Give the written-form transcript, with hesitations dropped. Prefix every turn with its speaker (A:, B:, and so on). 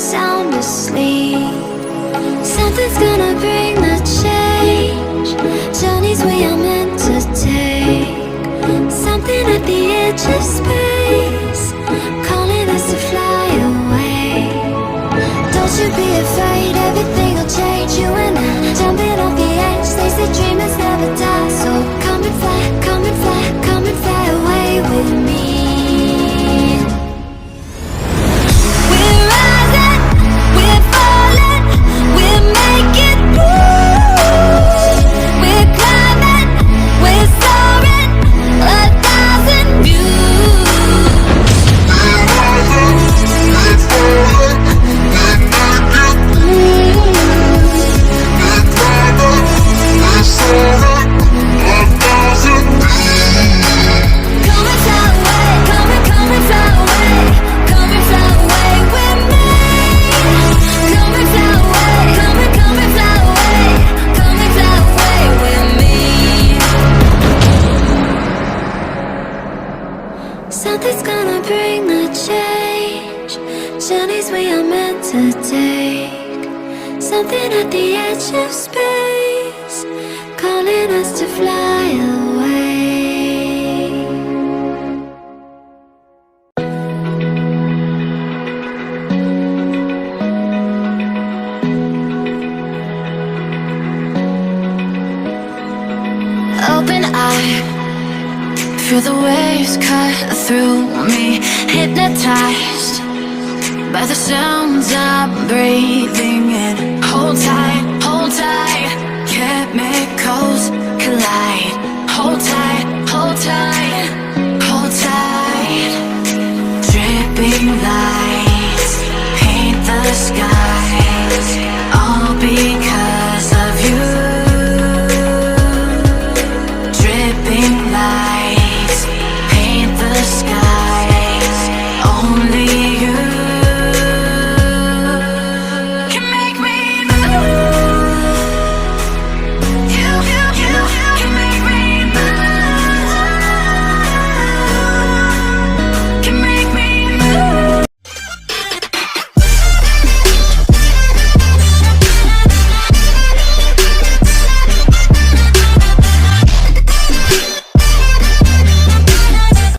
A: sound asleep. Something's gonna bring the change. Journeys we are meant to take. Something at the edge of space, calling us to fly away. Don't you be afraid, everything will change. You and I, jumping off the edge. They say dreamers never die. So come and fly, come and fly, come and fly away with me. We're rising, we're falling, we're making moves. We're climbing, we're soaring, 1,000 views. We're rising, we're falling, we're making moves. We're climbing, we're soaring, 1,000 views. Come and fly away, come and fly away, come and fly away with me. Come and fly away, come and fly away, come and fly away with me. Something's gonna bring the change. Journeys we are meant to take. Something at the edge of space, calling us to fly away. Open eye, feel the waves cut through me. Hypnotized by the sounds I'm breathing in. Hold tight, hold tight. Chemicals collide. Hold tight, hold tight, hold tight. Dripping lights paint the sky.